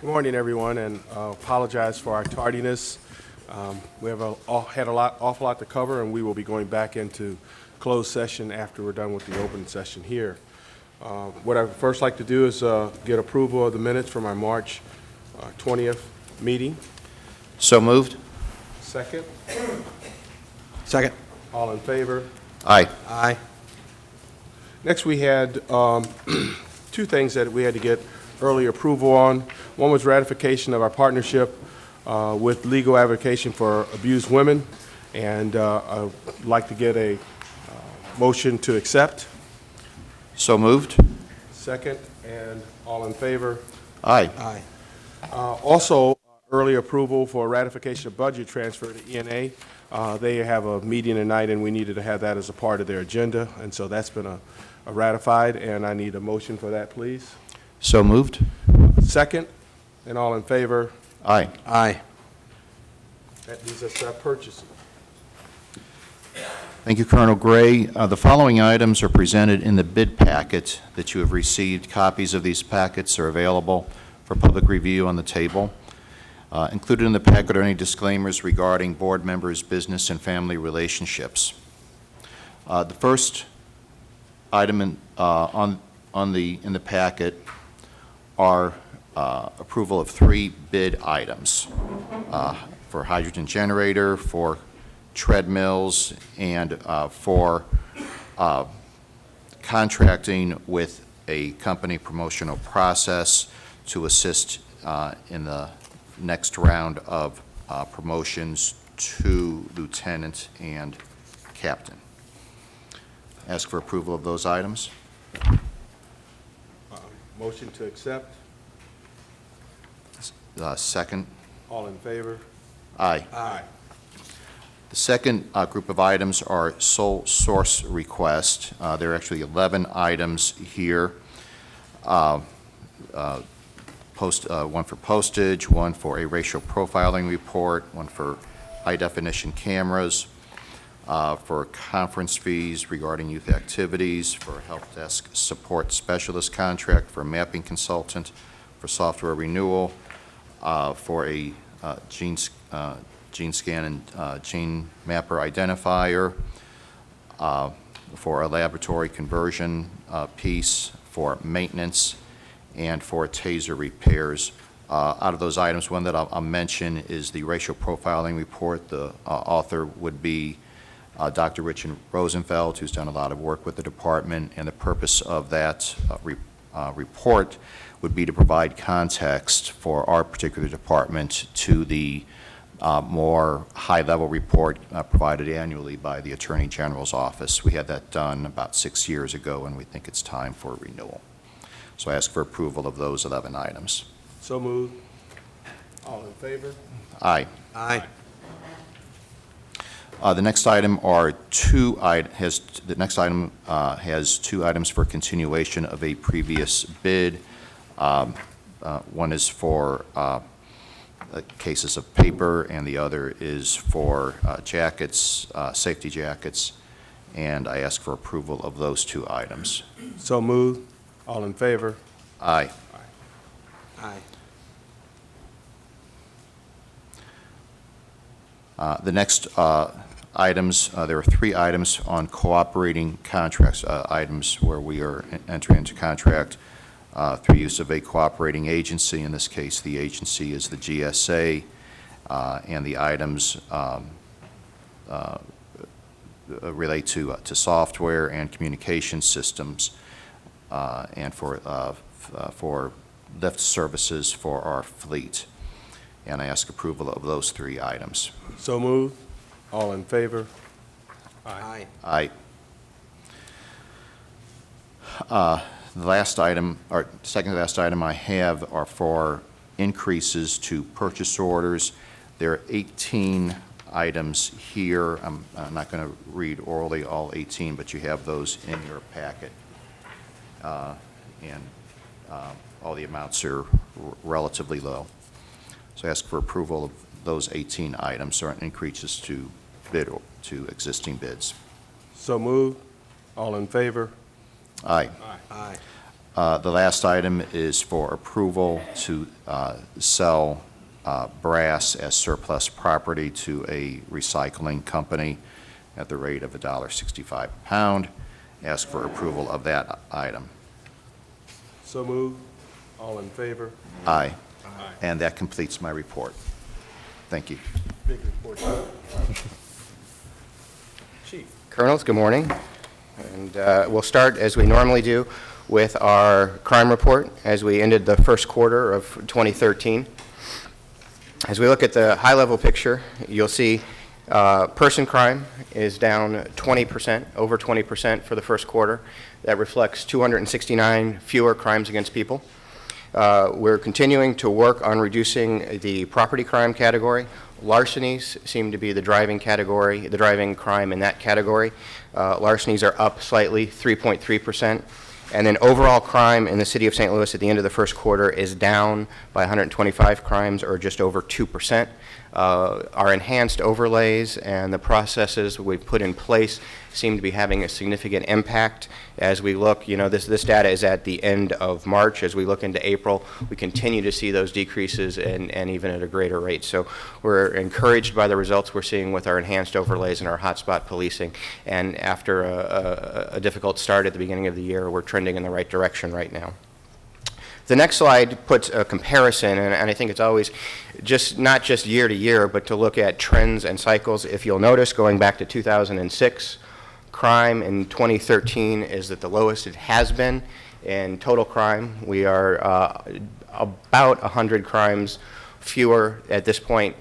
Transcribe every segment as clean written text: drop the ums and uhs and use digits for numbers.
Good morning, everyone, and apologize for our tardiness. We have had an awful lot to cover, and we will be going back into closed session after we're done with the open session here. What I'd first like to do is get approval of the minutes from our March 20th meeting. So moved. Second. Second. All in favor? Aye. Aye. Next, we had two things that we had to get early approval on. One was ratification of our partnership with Legal Advocacy for Abused Women, and I'd like to get a motion to accept. So moved. Second, and all in favor? Aye. Aye. Also, early approval for ratification of budget transfer to ENA. They have a meeting tonight, and we needed to have that as a part of their agenda, and so that's been ratified, and I need a motion for that, please. So moved. Second, and all in favor? Aye. Aye. That leaves us to purchasing. Thank you, Colonel Gray. The following items are presented in the bid packet that you have received. Copies of these packets are available for public review on the table. Included in the packet are any disclaimers regarding board members' business and family relationships. The first item in the packet are approval of 3 bid items for hydrogen generator, for treadmills, and for contracting with a company promotional process to assist in the next round of promotions to lieutenant and captain. Ask for approval of those items. Motion to accept. Second. All in favor? Aye. Aye. The second group of items are sole source requests. There are actually 11 items here. One for postage, one for a racial profiling report, one for high-definition cameras, for conference fees regarding youth activities, for a help desk support specialist contract, for a mapping consultant, for software renewal, for a gene scan and gene mapper identifier, for a laboratory conversion piece, for maintenance, and for taser repairs. Out of those items, one that I'll mention is the racial profiling report. The author would be Dr. Richard Rosenfeld, who's done a lot of work with the department, and the purpose of that report would be to provide context for our particular department to the more high-level report provided annually by the Attorney General's office. We had that done about 6 years ago, and we think it's time for renewal. So I ask for approval of those 11 items. So moved. All in favor? Aye. Aye. The next item has 2 items for continuation of a previous bid. One is for cases of paper, and the other is for jackets, safety jackets, and I ask for approval of those 2 items. So moved. All in favor? Aye. Aye. The next items, there are 3 items on cooperating contracts, items where we are entering into contract through use of a cooperating agency. In this case, the agency is the GSA, and the items relate to software and communication systems, and for lift services for our fleet. And I ask approval of those 3 items. So moved. All in favor? Aye. Aye. The last item, or second to last item I have are for increases to purchase orders. There are 18 items here. I'm not going to read orally all 18, but you have those in your packet. And all the amounts are relatively low. So I ask for approval of those 18 items, or increases to existing bids. So moved. All in favor? Aye. Aye. The last item is for approval to sell brass as surplus property to a recycling company at the rate of $1.65 a pound. Ask for approval of that item. So moved. All in favor? Aye. Aye. And that completes my report. Thank you. Big report. Chief. Colonels, good morning. And we'll start, as we normally do, with our crime report as we ended the first quarter of 2013. As we look at the high-level picture, you'll see person crime is down 20%, over 20% for the first quarter. That reflects 269 fewer crimes against people. We're continuing to work on reducing the property crime category. Larcenies seem to be the driving category, the driving crime in that category. Larcenies are up slightly, 3.3%. And then overall crime in the city of St. Louis at the end of the first quarter is down by 125 crimes, or just over 2%. Our enhanced overlays and the processes we've put in place seem to be having a significant impact. As we look, this data is at the end of March. As we look into April, we continue to see those decreases and even at a greater rate. So we're encouraged by the results we're seeing with our enhanced overlays and our hotspot policing. And after a difficult start at the beginning of the year, we're trending in the right direction right now. The next slide puts a comparison, and I think it's always not just year to year, but to look at trends and cycles. If you'll notice, going back to 2006, crime in 2013 is at the lowest it has been in total crime. We are about 100 crimes fewer at this point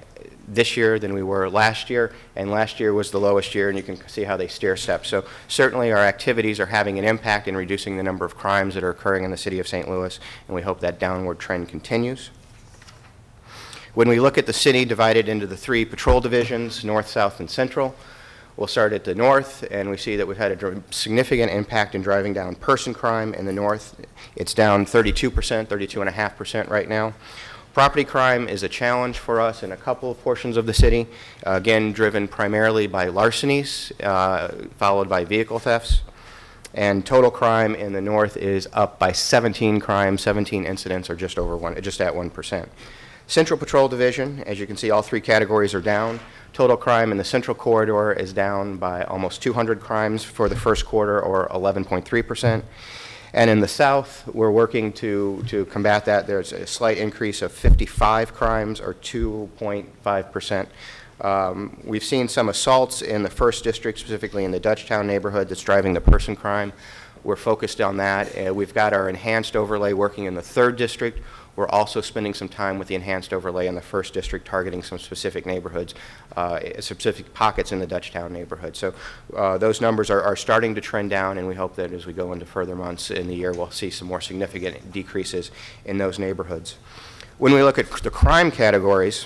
this year than we were last year, and last year was the lowest year, and you can see how they stair step. So certainly our activities are having an impact in reducing the number of crimes that are occurring in the city of St. Louis, and we hope that downward trend continues. When we look at the city divided into the 3 patrol divisions, north, south, and central, we'll start at the north, and we see that we've had a significant impact in driving down person crime in the north. It's down 32%, 32.5% right now. Property crime is a challenge for us in a couple of portions of the city, again, driven primarily by larcenies, followed by vehicle thefts. And total crime in the north is up by 17 crimes, 17 incidents, or just at 1%. Central Patrol Division, as you can see, all 3 categories are down. Total crime in the central corridor is down by almost 200 crimes for the first quarter, or 11.3%. And in the south, we're working to combat that. There's a slight increase of 55 crimes, or 2.5%. We've seen some assaults in the 1st District, specifically in the Dutchtown neighborhood, that's driving the person crime. We're focused on that. We've got our enhanced overlay working in the 3rd District. We're also spending some time with the enhanced overlay in the 1st District, targeting some specific neighborhoods, specific pockets in the Dutchtown neighborhood. So those numbers are starting to trend down, and we hope that as we go into further months in the year, we'll see some more significant decreases in those neighborhoods. When we look at the crime categories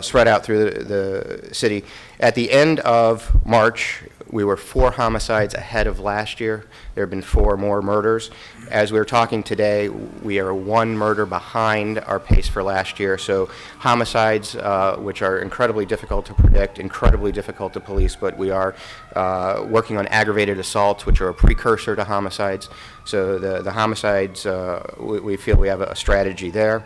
spread out through the city, at the end of March, we were 4 homicides ahead of last year. There have been 4 more murders. As we were talking today, we are 1 murder behind our pace for last year. So homicides, which are incredibly difficult to predict, incredibly difficult to police, but we are working on aggravated assaults, which are a precursor to homicides. So the homicides, we feel we have a strategy there.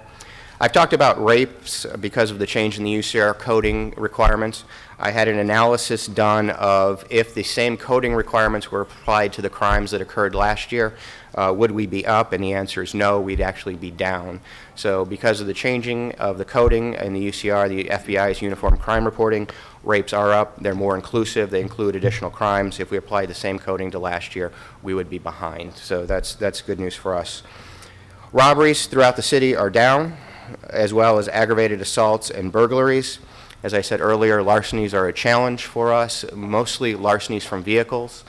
I've talked about rapes because of the change in the UCR coding requirements. I had an analysis done of if the same coding requirements were applied to the crimes that occurred last year, would we be up? And the answer is no, we'd actually be down. So because of the changing of the coding in the UCR, the FBI's uniform crime reporting, rapes are up. They're more inclusive. They include additional crimes. If we apply the same coding to last year, we would be behind. So that's good news for us. Robberies throughout the city are down, as well as aggravated assaults and burglaries. As I said earlier, larcenies are a challenge for us, mostly larcenies from vehicles.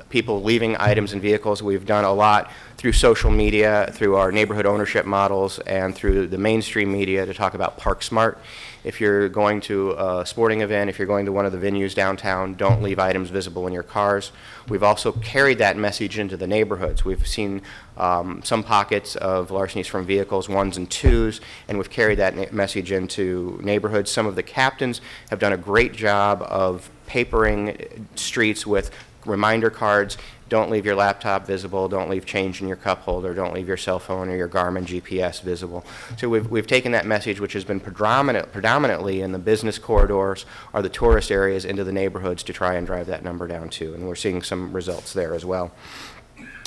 People leaving items in vehicles. We've done a lot through social media, through our neighborhood ownership models, and through the mainstream media to talk about Park Smart. If you're going to a sporting event, if you're going to one of the venues downtown, don't leave items visible in your cars. We've also carried that message into the neighborhoods. We've seen some pockets of larcenies from vehicles, 1s and 2s, and we've carried that message into neighborhoods. Some of the captains have done a great job of papering streets with reminder cards, don't leave your laptop visible, don't leave change in your cup holder, don't leave your cell phone or your Garmin GPS visible. So we've taken that message, which has been predominantly in the business corridors or the tourist areas, into the neighborhoods to try and drive that number down too, and we're seeing some results there as well.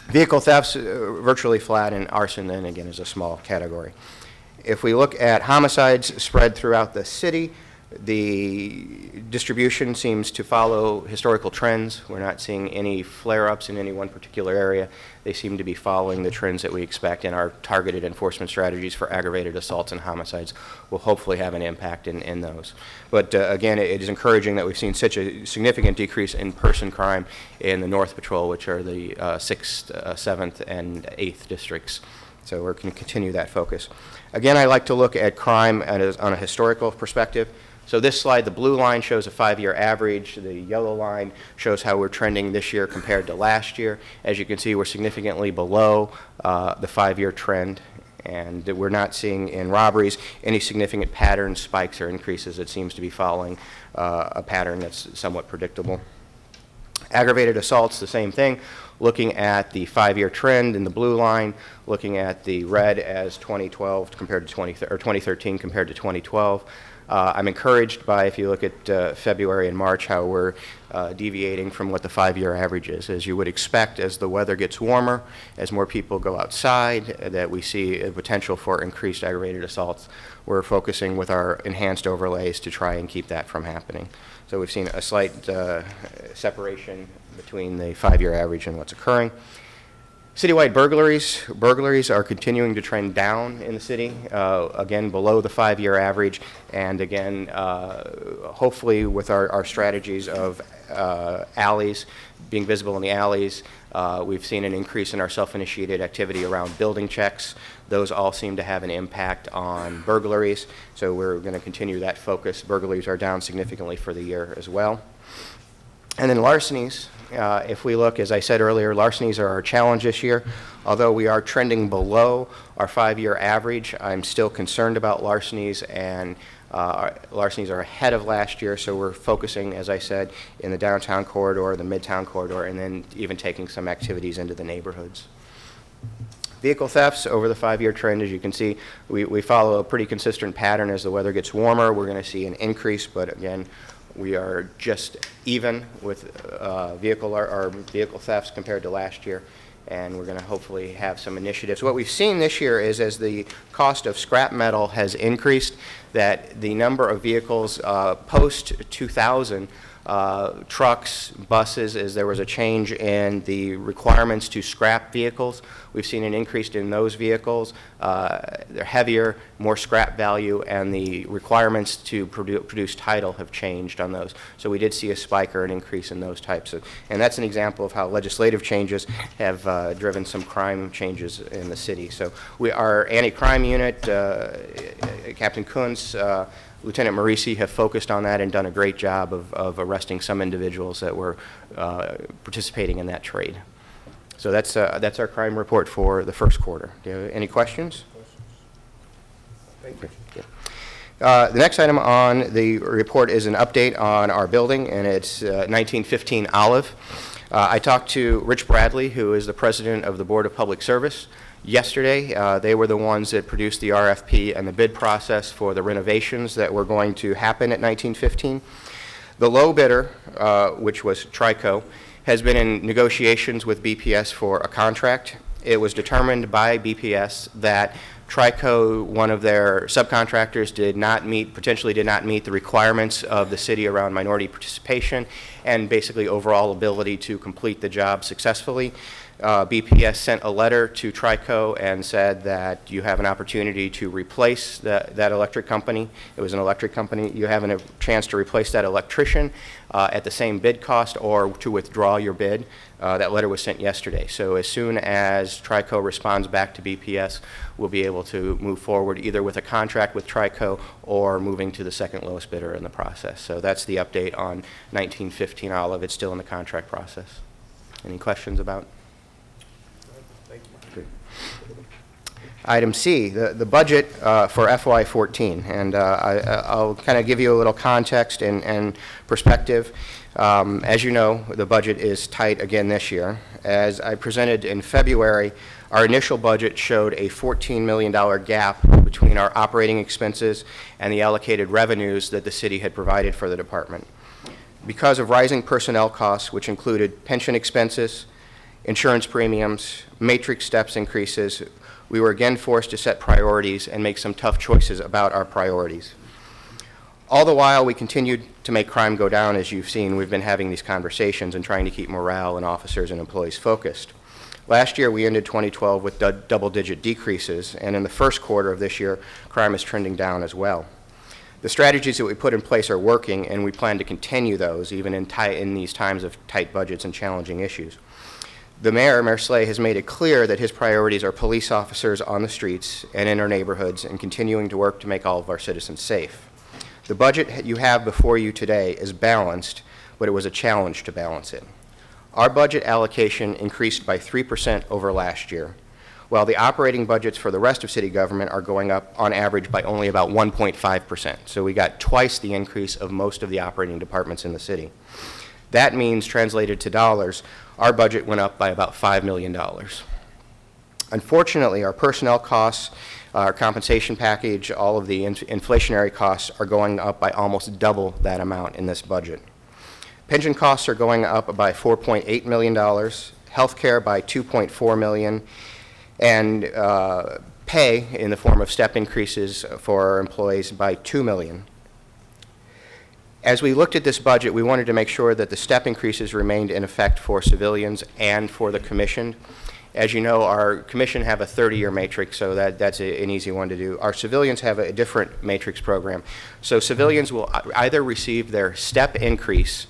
Vehicle thefts, virtually flat, and arson then again is a small category. If we look at homicides spread throughout the city, the distribution seems to follow historical trends. We're not seeing any flare-ups in any one particular area. They seem to be following the trends that we expect, and our targeted enforcement strategies for aggravated assaults and homicides will hopefully have an impact in those. But again, it is encouraging that we've seen such a significant decrease in person crime in the North Patrol, which are the 6th, 7th, and 8th districts. So we're going to continue that focus. Again, I like to look at crime on a historical perspective. So this slide, the blue line shows a 5-year average. The yellow line shows how we're trending this year compared to last year. As you can see, we're significantly below the 5-year trend, and we're not seeing in robberies any significant patterns, spikes, or increases. It seems to be following a pattern that's somewhat predictable. Aggravated assaults, the same thing. Looking at the 5-year trend in the blue line, looking at the red as 2012 compared to 2013 compared to 2012. I'm encouraged by, if you look at February and March, how we're deviating from what the 5-year average is. As you would expect, as the weather gets warmer, as more people go outside, that we see a potential for increased aggravated assaults. We're focusing with our enhanced overlays to try and keep that from happening. So we've seen a slight separation between the 5-year average and what's occurring. Citywide burglaries. Burglaries are continuing to trend down in the city, again below the 5-year average, and again hopefully with our strategies of alleys, being visible in the alleys, we've seen an increase in our self-initiated activity around building checks. Those all seem to have an impact on burglaries, so we're going to continue that focus. Burglaries are down significantly for the year as well. And then larcenies. If we look, as I said earlier, larcenies are our challenge this year. Although we are trending below our 5-year average, I'm still concerned about larcenies, and larcenies are ahead of last year, so we're focusing, as I said, in the downtown corridor, the midtown corridor, and then even taking some activities into the neighborhoods. Vehicle thefts over the 5-year trend, as you can see, we follow a pretty consistent pattern. As the weather gets warmer, we're going to see an increase, but again, we are just even with vehicle thefts compared to last year, and we're going to hopefully have some initiatives. What we've seen this year is, as the cost of scrap metal has increased, that the number of vehicles post-2000, trucks, buses, as there was a change in the requirements to scrap vehicles. We've seen an increase in those vehicles. They're heavier, more scrap value, and the requirements to produce title have changed on those. So we did see a spike or an increase in those types of, and that's an example of how legislative changes have driven some crime changes in the city. So our anti-crime unit, Captain Kuntz, Lieutenant Marisi have focused on that and done a great job of arresting some individuals that were participating in that trade. So that's our crime report for the first quarter. Do you have any questions? Thank you. Yeah. The next item on the report is an update on our building, and it's 1915 Olive. I talked to Rich Bradley, who is the president of the Board of Public Service. Yesterday, they were the ones that produced the RFP and the bid process for the renovations that were going to happen at 1915. The low bidder, which was Trico, has been in negotiations with BPS for a contract. It was determined by BPS that Trico, one of their subcontractors, potentially did not meet the requirements of the city around minority participation and basically overall ability to complete the job successfully. BPS sent a letter to Trico and said that you have an opportunity to replace that electric company. It was an electric company. You have a chance to replace that electrician at the same bid cost or to withdraw your bid. That letter was sent yesterday. So as soon as Trico responds back to BPS, we'll be able to move forward either with a contract with Trico or moving to the second lowest bidder in the process. So that's the update on 1915 Olive. It's still in the contract process. Any questions about? Item C, the budget for FY14, and I'll kind of give you a little context and perspective. As you know, the budget is tight again this year. As I presented in February, our initial budget showed a $14 million gap between our operating expenses and the allocated revenues that the city had provided for the department. Because of rising personnel costs, which included pension expenses, insurance premiums, matrix steps increases, we were again forced to set priorities and make some tough choices about our priorities. All the while, we continued to make crime go down. As you've seen, we've been having these conversations and trying to keep morale and officers and employees focused. Last year, we ended 2012 with double-digit decreases, and in the first quarter of this year, crime is trending down as well. The strategies that we put in place are working, and we plan to continue those even in these times of tight budgets and challenging issues. The Mayor Slay, has made it clear that his priorities are police officers on the streets and in our neighborhoods and continuing to work to make all of our citizens safe. The budget you have before you today is balanced, but it was a challenge to balance it. Our budget allocation increased by 3% over last year, while the operating budgets for the rest of city government are going up on average by only about 1.5%. So we got twice the increase of most of the operating departments in the city. That means, translated to dollars, our budget went up by about $5 million. Unfortunately, our personnel costs, our compensation package, all of the inflationary costs are going up by almost double that amount in this budget. Pension costs are going up by $4.8 million, health care by $2.4 million, and pay in the form of step increases for our employees by $2 million. As we looked at this budget, we wanted to make sure that the step increases remained in effect for civilians and for the commission. As you know, our commission have a 30-year matrix, so that's an easy one to do. Our civilians have a different matrix program. So civilians will either receive their step increase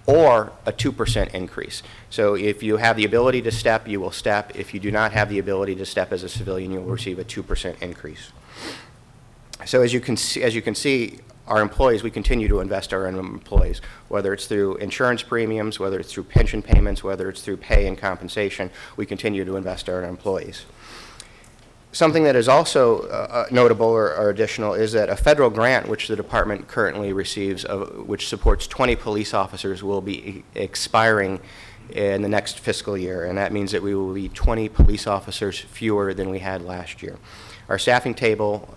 or a 2% increase. So if you have the ability to step, you will step. If you do not have the ability to step as a civilian, you will receive a 2% increase. So as you can see, our employees, we continue to invest our employees, whether it's through insurance premiums, whether it's through pension payments, whether it's through pay and compensation, we continue to invest our employees. Something that is also notable or additional is that a federal grant which the department currently receives, which supports 20 police officers, will be expiring in the next fiscal year, and that means that we will be 20 police officers fewer than we had last year. Our staffing table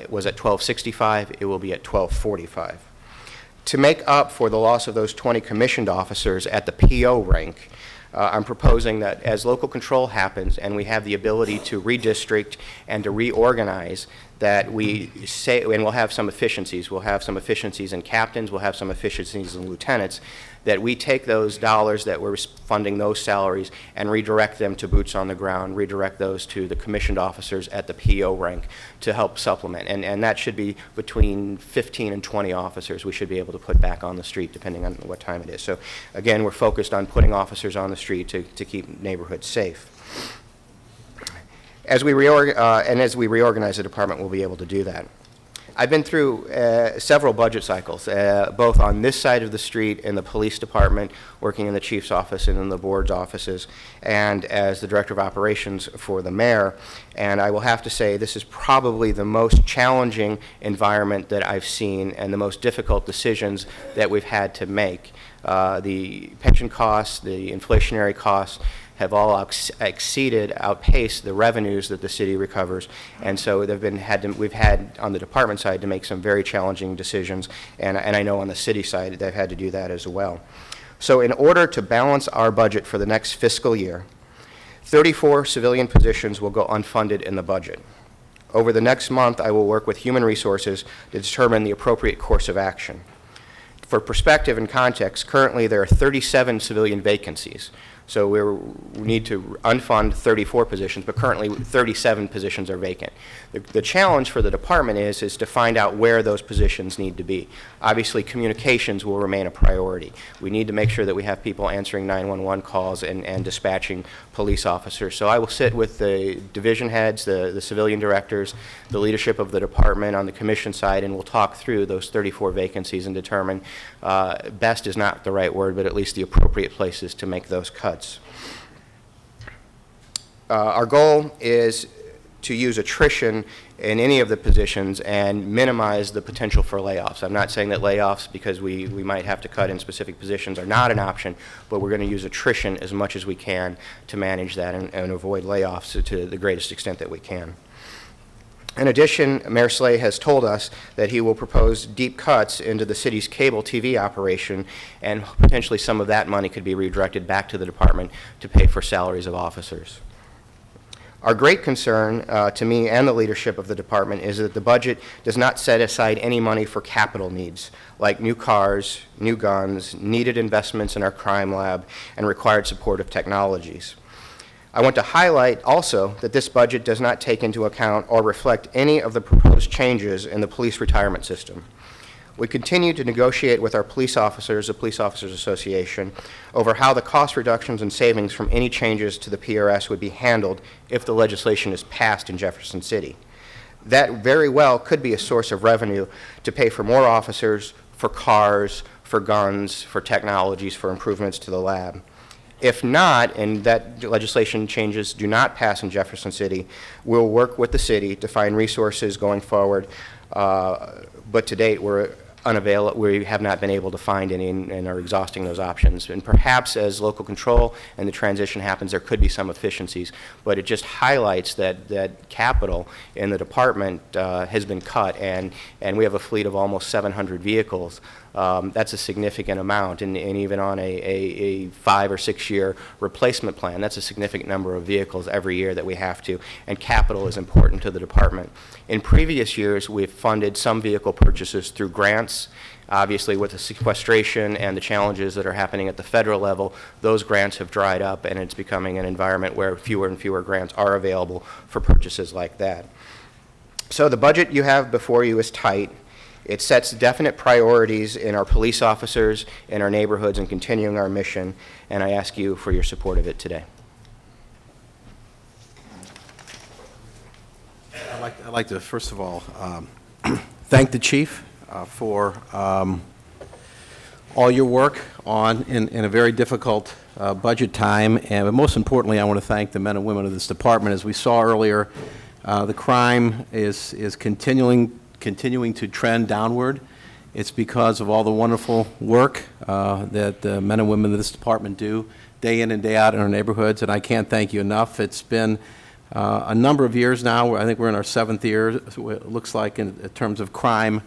was at 1265. It will be at 1245. To make up for the loss of those 20 commissioned officers at the PO rank, I'm proposing that as local control happens and we have the ability to redistrict and to reorganize, that we say, and we'll have some efficiencies. We'll have some efficiencies in captains. We'll have some efficiencies in lieutenants, that we take those dollars that we're funding those salaries and redirect them to boots on the ground, redirect those to the commissioned officers at the PO rank to help supplement. And that should be between 15 and 20 officers we should be able to put back on the street depending on what time it is. So again, we're focused on putting officers on the street to keep neighborhoods safe. As we reorganize the department, we'll be able to do that. I've been through several budget cycles, both on this side of the street in the police department, working in the chief's office and in the board's offices, and as the director of operations for the mayor. And I will have to say this is probably the most challenging environment that I've seen and the most difficult decisions that we've had to make. The pension costs, the inflationary costs, have all outpaced the revenues that the city recovers, and so we've had on the department side to make some very challenging decisions, and I know on the city side they've had to do that as well. So in order to balance our budget for the next fiscal year, 34 civilian positions will go unfunded in the budget. Over the next month, I will work with Human Resources to determine the appropriate course of action. For perspective and context, currently there are 37 civilian vacancies. So we need to unfund 34 positions, but currently 37 positions are vacant. The challenge for the department is to find out where those positions need to be. Obviously, communications will remain a priority. We need to make sure that we have people answering 911 calls and dispatching police officers. So I will sit with the division heads, the civilian directors, the leadership of the department on the commission side, and we'll talk through those 34 vacancies and determine, best is not the right word, but at least the appropriate places to make those cuts. Our goal is to use attrition in any of the positions and minimize the potential for layoffs. I'm not saying that layoffs, because we might have to cut in specific positions, are not an option, but we're going to use attrition as much as we can to manage that and avoid layoffs to the greatest extent that we can. In addition, Mayor Slay has told us that he will propose deep cuts into the city's cable TV operation, and potentially some of that money could be redirected back to the department to pay for salaries of officers. Our great concern to me and the leadership of the department is that the budget does not set aside any money for capital needs, like new cars, new guns, needed investments in our crime lab, and required supportive technologies. I want to highlight also that this budget does not take into account or reflect any of the proposed changes in the police retirement system. We continue to negotiate with our police officers, the Police Officers Association, over how the cost reductions and savings from any changes to the PRS would be handled if the legislation is passed in Jefferson City. That very well could be a source of revenue to pay for more officers, for cars, for guns, for technologies, for improvements to the lab. If not, and that legislation changes do not pass in Jefferson City, we'll work with the city to find resources going forward, but to date we have not been able to find any and are exhausting those options. And perhaps as local control and the transition happens, there could be some efficiencies, but it just highlights that capital in the department has been cut, and we have a fleet of almost 700 vehicles. That's a significant amount, and even on a 5 or 6 year replacement plan, that's a significant number of vehicles every year that we have to, and capital is important to the department. In previous years, we've funded some vehicle purchases through grants. Obviously, with the sequestration and the challenges that are happening at the federal level, those grants have dried up, and it's becoming an environment where fewer and fewer grants are available for purchases like that. So the budget you have before you is tight. It sets definite priorities in our police officers, in our neighborhoods, and continuing our mission, and I ask you for your support of it today. I'd like to, first of all, thank the chief for all your work in a very difficult budget time, but most importantly, I want to thank the men and women of this department. As we saw earlier, the crime is continuing to trend downward. It's because of all the wonderful work that the men and women of this department do day in and day out in our neighborhoods, and I can't thank you enough. It's been a number of years now. I think we're in our 7th year, it looks like, in terms of crime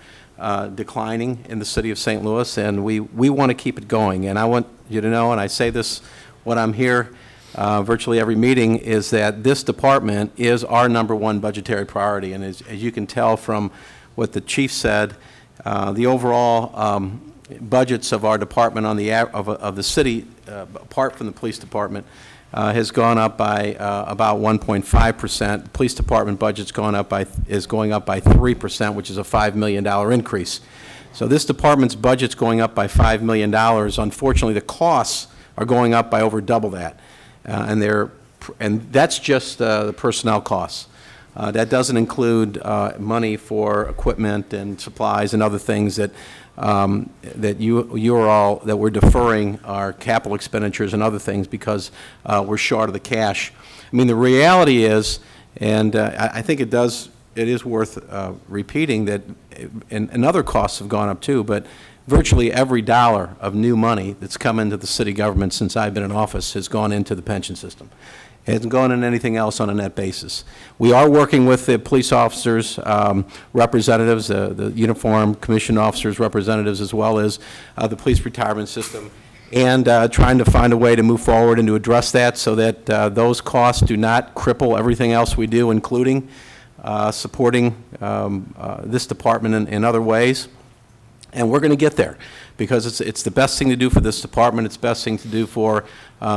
declining in the city of St. Louis, and we want to keep it going. And I want you to know, and I say this when I'm here virtually every meeting, is that this department is our #1 budgetary priority. And as you can tell from what the chief said, the overall budgets of our department on the of the city, apart from the police department, has gone up by about 1.5%. The police department budget's is going up by 3%, which is a $5 million increase. So this department's budget's going up by $5 million. Unfortunately, the costs are going up by over double that, and that's just the personnel costs. That doesn't include money for equipment and supplies and other things that we're deferring our capital expenditures and other things because we're short of the cash. I mean, the reality is, and I think it is worth repeating that, and other costs have gone up too, but virtually every dollar of new money that's come into the city government since I've been in office has gone into the pension system. It hasn't gone in anything else on a net basis. We are working with the police officers, representatives, the uniform commission officers, representatives, as well as the police retirement system, and trying to find a way to move forward and to address that so that those costs do not cripple everything else we do, including supporting this department in other ways. And we're going to get there because it's the best thing to do for this department. It's the best thing to do for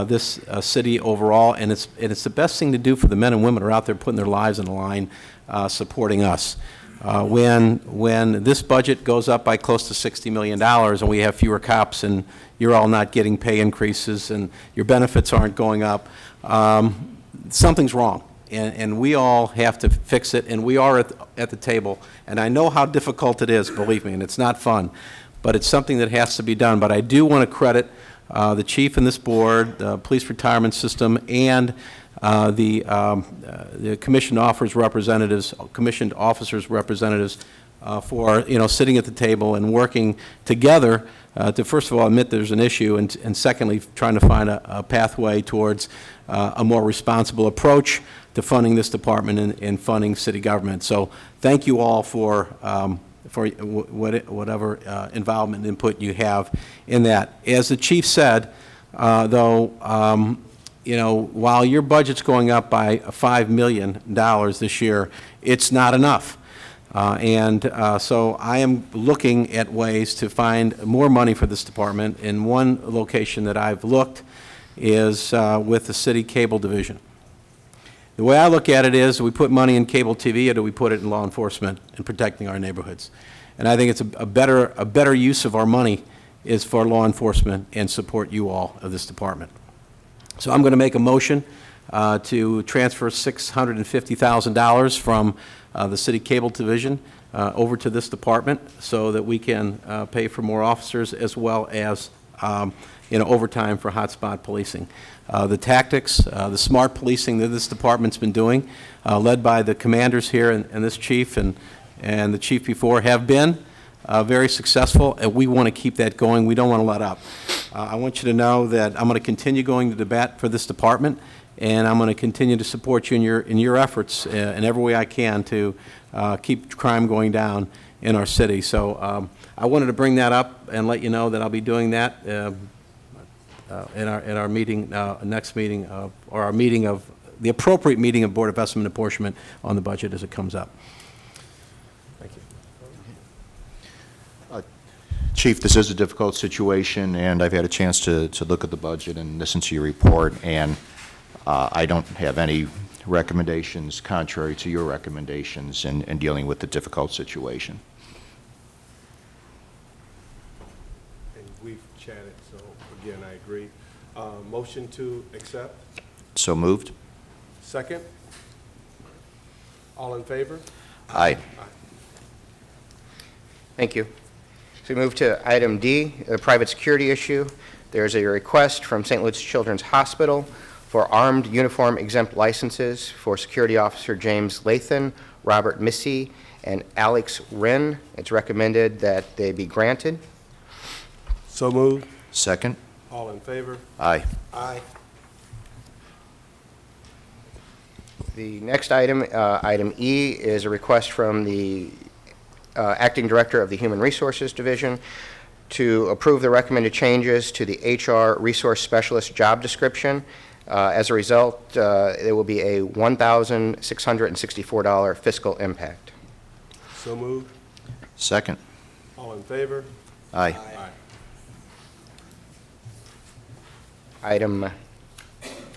this city overall, and it's the best thing to do for the men and women who are out there putting their lives on the line, supporting us. When this budget goes up by close to $60 million and we have fewer cops and you're all not getting pay increases and your benefits aren't going up, something's wrong. And we all have to fix it, and we are at the table. And I know how difficult it is, believe me, and it's not fun, but it's something that has to be done. But I do want to credit the chief and this board, the police retirement system, and the commissioned officers representatives for, sitting at the table and working together to, first of all, admit there's an issue, and secondly, trying to find a pathway towards a more responsible approach to funding this department and funding city government. So thank you all for whatever involvement and input you have in that. As the chief said, though, while your budget's going up by $5 million this year, it's not enough. So I am looking at ways to find more money for this department, and one location that I've looked is with the city cable division. The way I look at it is, do we put money in cable TV, or do we put it in law enforcement and protecting our neighborhoods? And I think it's a better use of our money is for law enforcement and support you all of this department. So I'm going to make a motion to transfer $650,000 from the city cable division over to this department so that we can pay for more officers as well as overtime for hotspot policing. The tactics, the smart policing that this department's been doing, led by the commanders here and this chief and the chief before, have been very successful, and we want to keep that going. We don't want to let up. I want you to know that I'm going to continue going to the bat for this department, and I'm going to continue to support you in your efforts in every way I can to keep crime going down in our city. So I wanted to bring that up and let you know that I'll be doing that in our meeting, next meeting, or our meeting of the appropriate meeting of Board of Estimate and Apportionment on the budget as it comes up. Thank you. Chief, this is a difficult situation, and I've had a chance to look at the budget and listen to your report, and I don't have any recommendations contrary to your recommendations in dealing with the difficult situation. And we've chatted, so again, I agree. Motion to accept? So moved? Second? All in favor? Aye. Thank you. So we move to item D, a private security issue. There's a request from St. Louis Children's Hospital for armed uniform exempt licenses for security officer James Lathan, Robert Missy, and Alex Wren. It's recommended that they be granted. So moved. Second? All in favor? Aye. Aye. The next item, item E, is a request from the Acting Director of the Human Resources Division to approve the recommended changes to the HR Resource Specialist job description. As a result, there will be a $1,664 fiscal impact. So moved. Second? All in favor? Aye. Aye. Item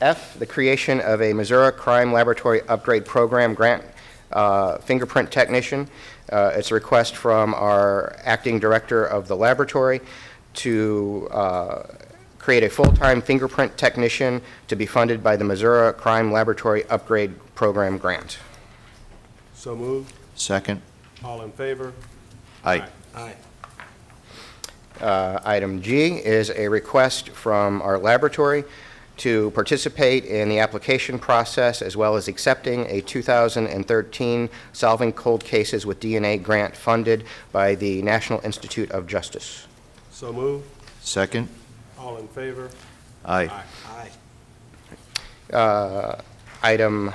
F, the creation of a Missouri Crime Laboratory Upgrade Program grant fingerprint technician. It's a request from our acting director of the laboratory to create a full-time fingerprint technician to be funded by the Missouri Crime Laboratory Upgrade Program grant. So moved. Second? All in favor? Aye. Aye. Item G is a request from our laboratory to participate in the application process as well as accepting a 2013 Solving Cold Cases with DNA grant funded by the National Institute of Justice. So moved. Second? All in favor? Aye. Aye. Item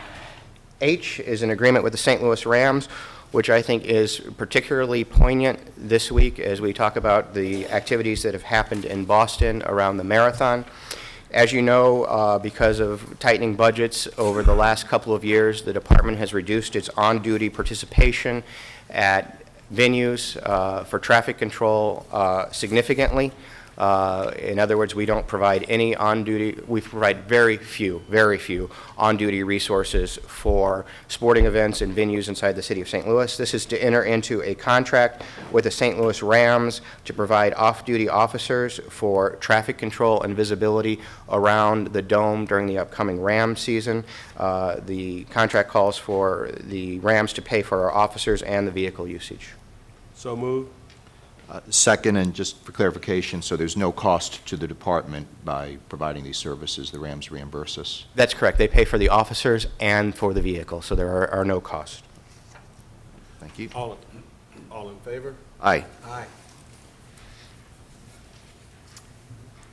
H is an agreement with the St. Louis Rams, which I think is particularly poignant this week as we talk about the activities that have happened in Boston around the marathon. As you know, because of tightening budgets over the last couple of years, the department has reduced its on-duty participation at venues for traffic control significantly. In other words, we don't provide any on-duty, we provide very few on-duty resources for sporting events and venues inside the city of St. Louis. This is to enter into a contract with the St. Louis Rams to provide off-duty officers for traffic control and visibility around the dome during the upcoming Ram season. The contract calls for the Rams to pay for our officers and the vehicle usage. So moved. Second, and just for clarification, so there's no cost to the department by providing these services, the Rams reimburse us? That's correct. They pay for the officers and for the vehicle, so there are no costs. Thank you. All in favor? Aye. Aye.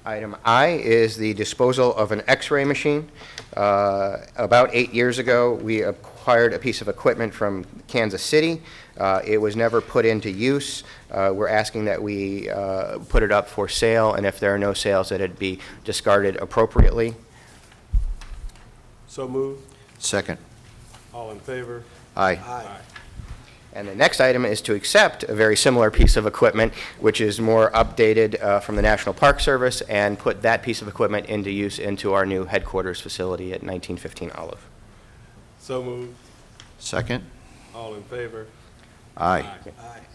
Item I is the disposal of an X-ray machine. About 8 years ago, we acquired a piece of equipment from Kansas City. It was never put into use. We're asking that we put it up for sale, and if there are no sales, that it be discarded appropriately. So moved. Second. All in favor? Aye. Aye. And the next item is to accept a very similar piece of equipment, which is more updated from the National Park Service, and put that piece of equipment into use into our new headquarters facility at 1915 Olive. So moved. Second. All in favor? Aye.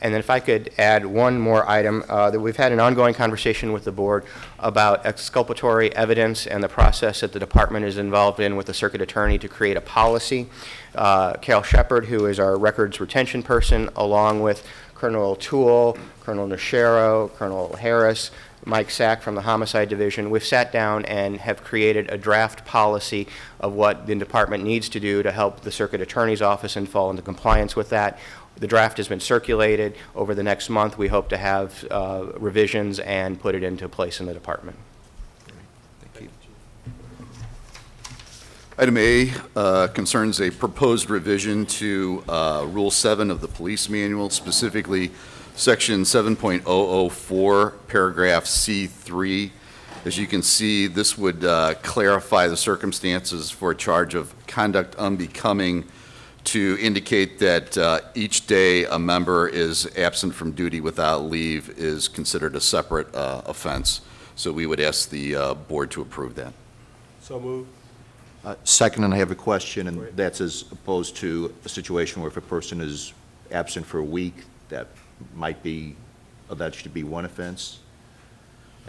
And then if I could add one more item, that we've had an ongoing conversation with the board about exculpatory evidence and the process that the department is involved in with the circuit attorney to create a policy. Carol Shepard, who is our records retention person, along with Colonel Toole, Colonel Nashero, Colonel Harris, Mike Sack from the Homicide Division, we've sat down and have created a draft policy of what the department needs to do to help the circuit attorney's office and fall into compliance with that. The draft has been circulated. Over the next month, we hope to have revisions and put it into place in the department. Thank you. Item A concerns a proposed revision to Rule 7 of the Police Manual, specifically Section 7.004, Paragraph C3. As you can see, this would clarify the circumstances for a charge of conduct unbecoming to indicate that each day a member is absent from duty without leave is considered a separate offense. So we would ask the board to approve that. So moved. Second, and I have a question, and that's as opposed to a situation where if a person is absent for a week, that might be alleged to be one offense,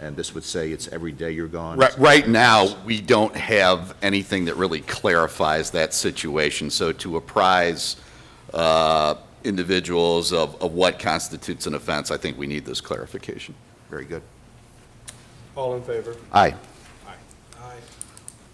and this would say it's every day you're gone? Right now, we don't have anything that really clarifies that situation. So to apprise individuals of what constitutes an offense, I think we need this clarification. Very good. All in favor? Aye. Aye.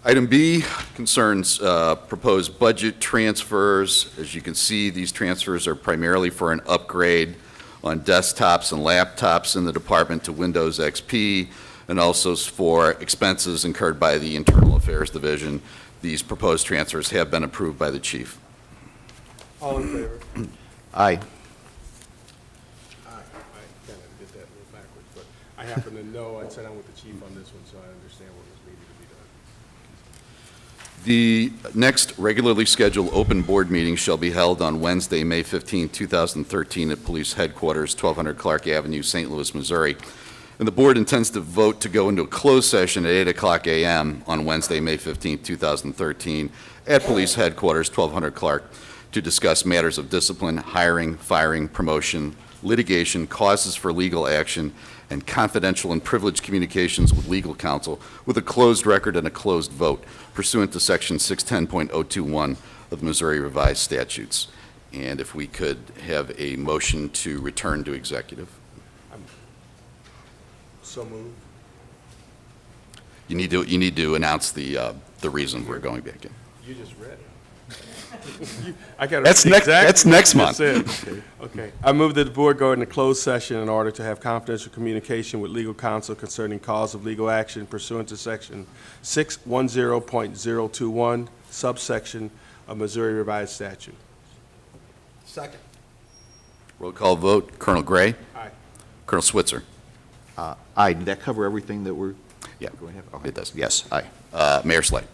Item B concerns proposed budget transfers. As you can see, these transfers are primarily for an upgrade on desktops and laptops in the department to Windows XP, and also for expenses incurred by the Internal Affairs Division. These proposed transfers have been approved by the chief. All in favor? Aye. Aye. I kind of did that a little backwards, but I happen to know, I sat down with the chief on this one, so I understand what was needed to be done. The next regularly scheduled open board meeting shall be held on Wednesday, May 15, 2013, at Police Headquarters, 1200 Clark Avenue, St. Louis, Missouri. And the board intends to vote to go into a closed session at 8:00 a.m. on Wednesday, May 15, 2013, at Police Headquarters, 1200 Clark, to discuss matters of discipline, hiring, firing, promotion, litigation, causes for legal action, and confidential and privileged communications with legal counsel, with a closed record and a closed vote pursuant to Section 610.021 of the Missouri Revised Statutes. And if we could have a motion to return to executive. So moved. You need to announce the reason we're going back in. You just read it. I got That's next month. Okay. I move that the board go into closed session in order to have confidential communication with legal counsel concerning cause of legal action pursuant to Section 610.021, subsection of Missouri Revised Statute. Second. Roll call vote. Colonel Gray? Aye. Colonel Switzer? Aye. Did that cover everything that we're Yeah, going to have? Okay. it does. Yes, aye. Mayor Slay?